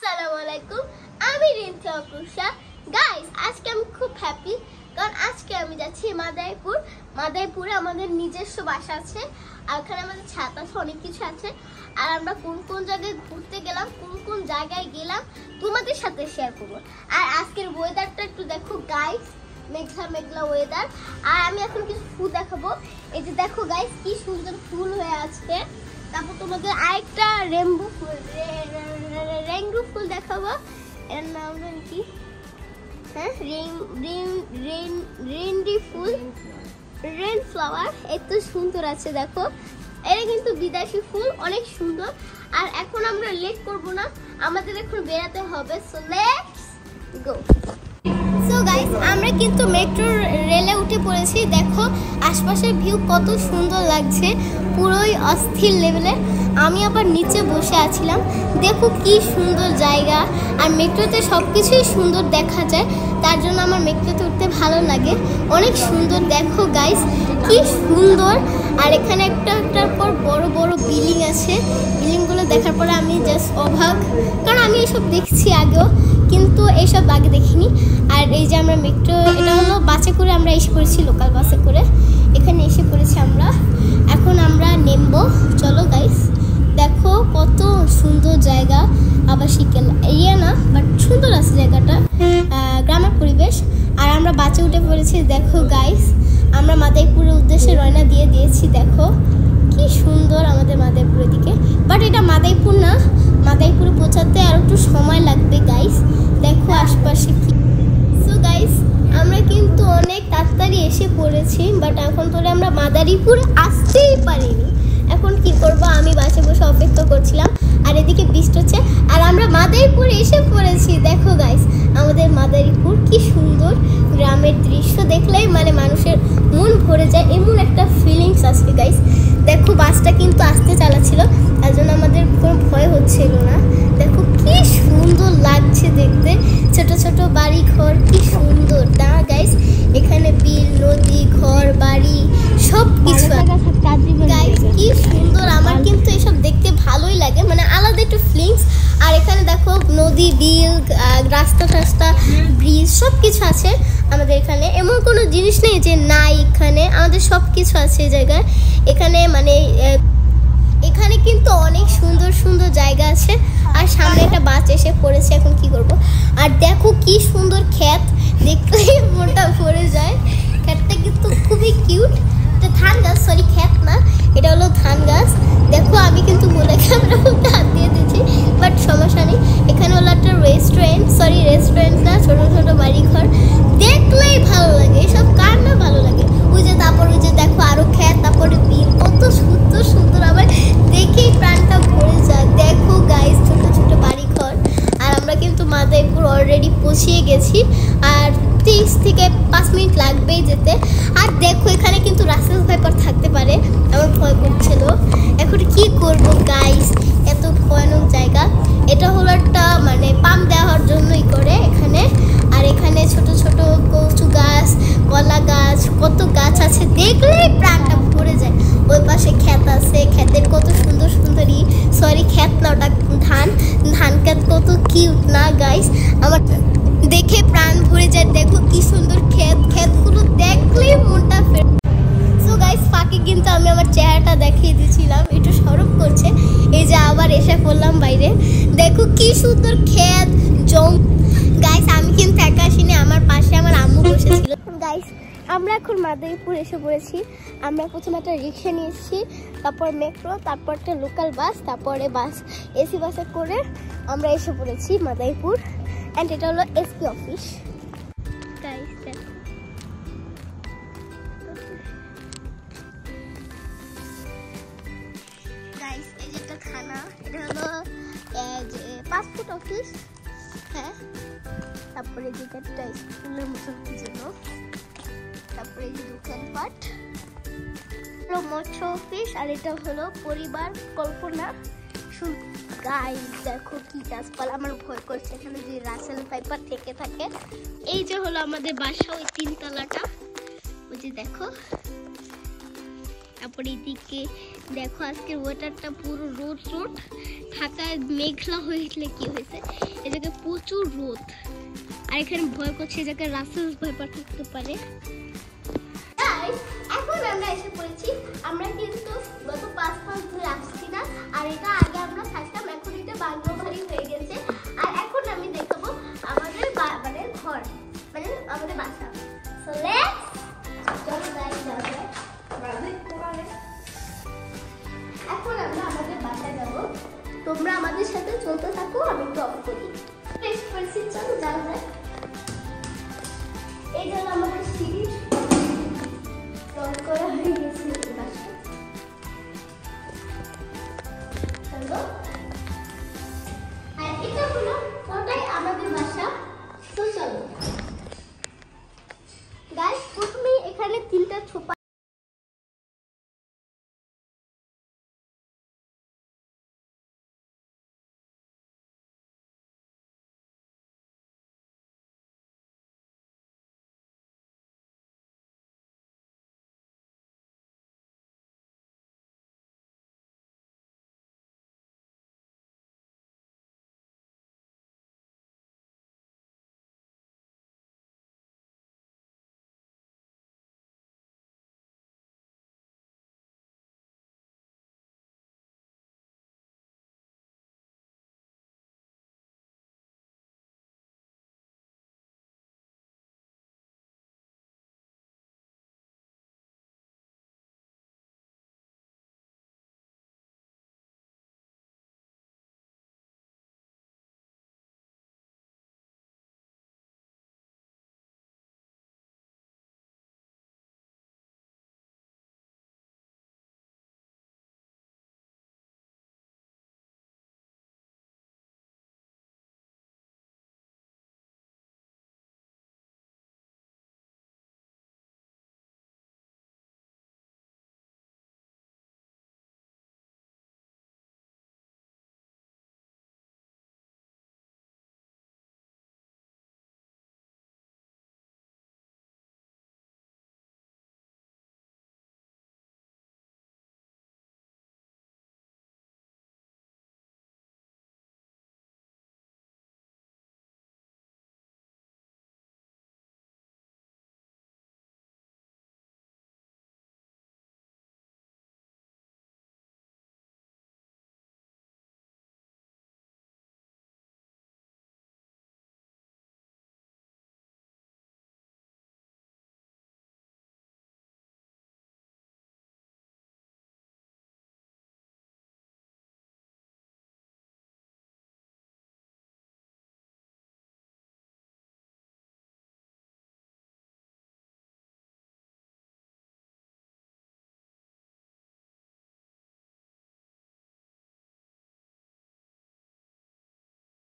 আসসালামু আলাইকুম, আমি রিন্তা অপরুষা। গাইস, আজকে আমি খুব হ্যাপি, কারণ আজকে আমি যাচ্ছি মাদারীপুরে আমাদের নিজস্ব বাসা আছে, আর ওখানে আমাদের ছাদ আছে, অনেক কিছু আছে। আর আমরা কোন কোন জায়গায় ঘুরতে গেলাম, কোন কোন জায়গায় গেলাম তোমাদের সাথে শেয়ার করবো। আর আজকের ওয়েদারটা একটু দেখো গাইস, মেঘলা মেঘলা ওয়েদার। আর আমি এখন কিছু ফুল দেখাবো। এই যে দেখো গাইস, কি সুন্দর ফুল হয়ে আছে। তারপর তোমাদের আরেকটা রেইনবো ফুল দেখাবো। এর নাম কি? হ্যাঁ, রেইনডি ফুল, রেইন ফ্লাওয়ার। এত সুন্দর আছে দেখো, এটা কিন্তু বিদেশি ফুল, অনেক সুন্দর। আর এখন আমরা লেট করব না, আমাদের এখন বেরাতে হবে। So let's go. So guys, আমরা কিন্তু মেট্রো রেলে উঠে পড়েছি। দেখো আশপাশের ভিউ কত সুন্দর লাগছে, পুরোই অস্থির লেভেলের। আমি আবার নিচে বসে আছিলাম। দেখো কি সুন্দর জায়গা, আর মেট্রোতে সব কিছুই সুন্দর দেখা যায়, তার জন্য আমার মেট্রোতে উঠতে ভালো লাগে। অনেক সুন্দর দেখো গাইস, কি সুন্দর। আর এখানে একটার পর বড় বড় বিল্ডিং আছে। বিল্ডিংগুলো দেখার পরে আমি জাস্ট অবাক, কারণ আমি এসব দেখছি আগেও, কিন্তু এইসব আগে দেখিনি। আর এই যে আমরা মেট্রো, এটা হলো বাসে করে আমরা এসে পড়েছি, লোকাল বাসে করে এখানে এসে পড়েছি আমরা। এখন আমরা নেমবো, চলো গাইস। দেখো কত সুন্দর জায়গা, আবাসিক এরিয়া না, বাট সুন্দর আছে জায়গাটা, গ্রামের পরিবেশ। আর আমরা বাসে উঠে পড়েছি। দেখো গাইস, আমরা মাদারীপুরের উদ্দেশ্যে রওনা দিয়ে দিয়েছি। দেখো কি সুন্দর আমাদের মাদারীপুরের দিকে, বাট এটা মাদারীপুর না, মাদারীপুরে পৌঁছাতে আর একটু সময় লাগবে গাইস। দেখো আশপাশে কি। সো গাইস, আমরা কিন্তু অনেক তাড়াতাড়ি এসে পড়েছি, বাট এখন ধরে আমরা মাদারীপুর আসতেই পারিনি। এখন কি করব, আমি বাসে বসে অপেক্ষা করছিলাম, আর এদিকে বৃষ্টি হচ্ছে, আর আমরা মাদারীপুর এসে পড়েছি। দেখো গাইস, আমাদের মাদারীপুর কি সুন্দর। গ্রামের দৃশ্য দেখলেই মানে মানুষের মন ভরে যায়, এমন একটা ফিলিংস আসছে গাইস। দেখো বাসটা কিন্তু আস্তে চালাচ্ছিল, তার জন্য আমাদের কোনো ভয় হচ্ছিল না। দেখো কি সুন্দর লাগছে দেখতে, ছোট ছোট বাড়ি ঘর, কি সুন্দর না গাইস। এখানে বিল, নদী, ঘর বাড়ি সব কিছু গাইস, কি সুন্দর। আমার কিন্তু এসব দেখতে ভালোই লাগে, মানে আলাদা একটু ফিলিংস। আর এখানে দেখো নদী, বিল, রাস্তা টাস্তা, ব্রিজ সব কিছু আছে আমাদের এখানে। এমন কোনো জিনিস নেই যে নাই, এখানে আমাদের সব কিছু আছে এই জায়গায়। এখানে মানে এখানে কিন্তু অনেক সুন্দর সুন্দর জায়গা আছে। আর সামনে একটা বাস এসে পড়েছে, এখন কি করব। আর দেখো কি সুন্দর ক্ষেত, দেখলেই মনটা ভরে যায়। ক্ষেতটা কিন্তু খুবই কিউট। এটা ধান গাছ, সরি ক্ষেত না, এটা হলো ধান গাছ। দেখো আমি কিন্তু বলে ক্যামেরা মধ্যে হাত দিয়ে দিচ্ছি, বাট সমস্যা নেই। এখানে হলো একটা রেস্টুরেন্ট, সরি রেস্টুরেন্ট না, ছোট ছোট বাড়ি ঘর, দেখলেই ভালো লাগে। এসব কার না ভালো লাগে। ওই যে তারপর ওই যে দেখো আরো ক্ষেত, তারপরে বিল, কত সুন্দর সুন্দর, আমার দেখেই প্রাণটা ভরে যায়। দেখো গাইস, ছোট ছোট বাড়ি ঘর। আর আমরা কিন্তু মাদারীপুর অলরেডি পৌঁছিয়ে গেছি, আর 30 থেকে 5 মিনিট লাগবেই যেতে। আর দেখো এখানে কিন্তু রাসেল ভাইপার থাকতে পারে, আমার ভয় করছিল। এখন কি করব গাইস, এত ভয়ানক জায়গা। এটা হলো একটা মানে পাম্প দেওয়ার জন্যই করে এখানে। আর এখানে ছোট ছোট কচু গাছ, কলা গাছ, কত গাছ আছে, দেখলেই প্রাণটা ভরে যায়। ওই পাশে ক্ষেত আছে, ক্ষেতের কত সুন্দর সুন্দরই, সরি ক্ষেত না, ওটা ধান ক্ষেত, কত কিউট না গাইস। আমার দেখে প্রাণ ভরে যায়। দেখো কি সুন্দর ক্ষেতগুলো দেখলেই মনটা ফেরে। সো গাইস, ফাঁকে কিন্তু আমি আমার চেহারাটা দেখিয়ে দিয়েছিলাম, একটু শরম করছে। এই যে আবার এসে পড়লাম বাইরে। দেখো কি সুন্দর ক্ষেত জম। গাইস, আমি কিন্তু একা আসিনি, আমার পাশে আমার আম্মু বসেছিল। গাইস, আমরা এখন মাদারীপুর এসে পড়েছি। আমরা প্রথমে একটা রিক্সা নিয়ে এসেছি, তারপর মেট্রো, তারপর একটা লোকাল বাস, তারপরে বাস, এসি বাসে করে আমরা এসে পড়েছি মাদারীপুর। অ্যান্ড এটা হলো এসপি অফিস। গাইস দেখো, গাইস এই যে একটা থানা, এটা হলো পাসপোর্ট অফিস। হ্যাঁ, তারপরে যে একটা স্কুলের মতো কি জন্য, তারপরে এই যে দোকানপাট, মৎস্য অফিস। আর এটা হলো পরিবার কল্পনা। গাইস দেখো কি গাছপালা, আমার ভয় করছে এখানে যে রাসেল ভাইপার থেকে থাকে। এই যে হলো আমাদের বাসা, ওই 3 তলাটা, ওই যে দেখো। তারপরে এদিকে দেখো আজকের ওয়েদারটা পুরো রোদ রোদ, ঢাকায় মেঘলা হয়েছিল কি হয়েছে, এই জায়গায় প্রচুর রোদ। আর এখানে ভয় করছে, এই জায়গায় রাসেল ভয় পাঠাতে পারে। এখন আমরা এসে পড়েছি, আমরা কিন্তু গত 5 মাস ধরে আসছি না, আর এটা আগে আমরা থাকতাম, এখন এটা বাংলো বাড়ি হয়ে গেছে। আর এখন আমি দেখাবো আমাদের মানে ঘর, মানে আমাদের বাসা। সো লেটস চলো গাইস যাওয়া যাক। এখন আমরা আমাদের বাসায় যাব, তোমরা আমাদের সাথে চলতে থাকো, আমি একটু অফ করি। টেস্ট করছি, চলো যাওয়া যাক। এই হলো আমাদের সিঁড়ি, তৈরি করা হয়ে গেছে বাসা। চলো, আর এটা হলো ওটাই আমাদের বাসা। তো চলো গাইস, প্রথমে এখানে 3টা ছোপা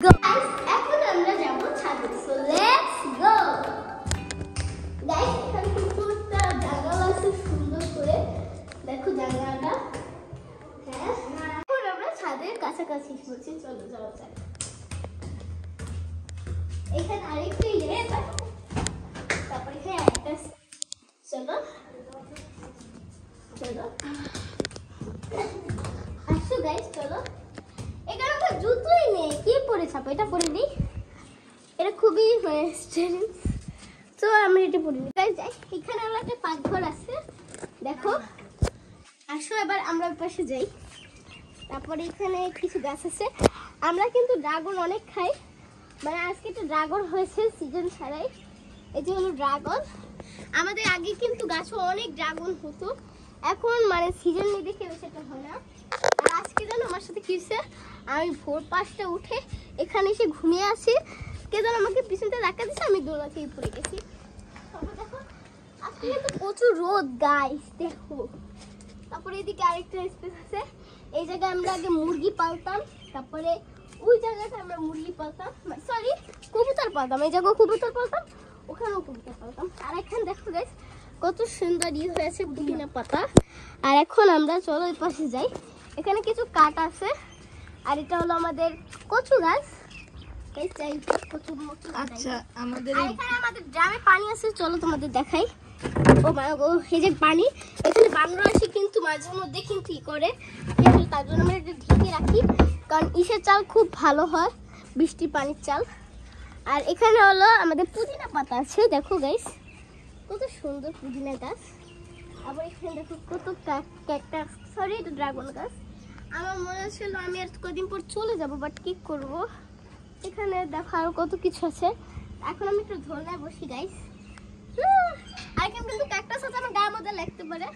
Guys, এখন আমরা যাব ছাদে। So let's go. Guys, এখানে কিন্তু একটা জায়গা আছে সুন্দর করে, দেখো জায়গাটা। হ্যাঁ, এখন আমরা ছাদের কাছাকাছি এসেছি, চলো যাওয়া যাক। এখানে আরেকটা ইয়ে, তারপরে এখানে একটা, চলো চলো আসো গাইস, চলো। এখানে তো জুতোই নেই, কি পরে ছাপো, এটা পরে নিই, এটা খুবই স্টাইলিশ, তো আমি এটা পরে নিই। গাইস যাই, এখানে আমার একটা পাকঘর আছে, দেখো। আসো এবার আমরা ওই পাশে যাই। তারপরে এখানে কিছু গাছ আছে, আমরা কিন্তু ড্রাগন অনেক খাই, মানে আজকে একটা ড্রাগন হয়েছে সিজন ছাড়াই, এই যে হলো ড্রাগন। আমাদের আগে কিন্তু গাছে অনেক ড্রাগন হতো, এখন মানে সিজন নেই দেখে সেটা হয় না। আর আজকে জানো আমার সাথে কি হয়েছে, আমি ভোর 5টা উঠে এখানে এসে ঘুমিয়ে আসি, কে যেন আমাকে পিছনটা ধাক্কা দিচ্ছে, আমি দৌড়া থেকে পড়ে গেছি। দেখো আজকে কিন্তু প্রচুর রোদ গাইস, দেখো। তারপরে এদিকে আরেকটা স্পেস আছে, এই জায়গায় আমরা আগে মুরগি পালতাম, তারপরে ওই জায়গাটা আমরা মুরগি পালতাম, সরি কবুতর পালতাম, এই জায়গায় কবুতর পালতাম, ওখানেও কবুতর পালতাম। আর এখানে দেখো গাইস কত সুন্দর ইয়ে হয়েছে পুদিনা পাতা। আর এখন আমরা চলো ওই পাশে যাই, এখানে কিছু কাঠ আছে, আর এটা হলো আমাদের কচু গাছ। আচ্ছা, আমাদের ড্রামে পানি আছে, চলো তোমাদের দেখাই। ও মা গো, এই যে পানি, এখানে বানর আসে কিন্তু মাঝে মধ্যে কিন্তু ই করে, তার জন্য আমরা এটা ঢেকে রাখি, কারণ ইসের চাল খুব ভালো হয়, বৃষ্টি পানির চাল। আর এখানে হলো আমাদের পুদিনা পাতা আছে, দেখো গাইস কত সুন্দর পুদিনা গাছ। আবার এখানে দেখো কত ক্যাকটাস, সরি এটা ড্রাগন গাছ। আমার মনে ছিল আমি আর কদিন পর চলে যাব, বাট কি করব, এখানে দেখো আরো কত কিছু আছে। এখন আমি একটু ধরনায় বসি গাইস। আর এখানে কিন্তু ক্যাকটাস আছে, আমার গায়ের মধ্যে লাগতে পারে।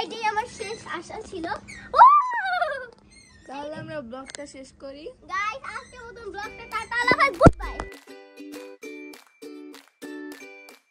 এইটাই আমার শেষ আশা ছিল। তাহলে আমরা ব্লগটা শেষ করি। গাইস আজকের মতন ব্লগটা টাটা, আল্লাহ হাফেজ, গুড বাই।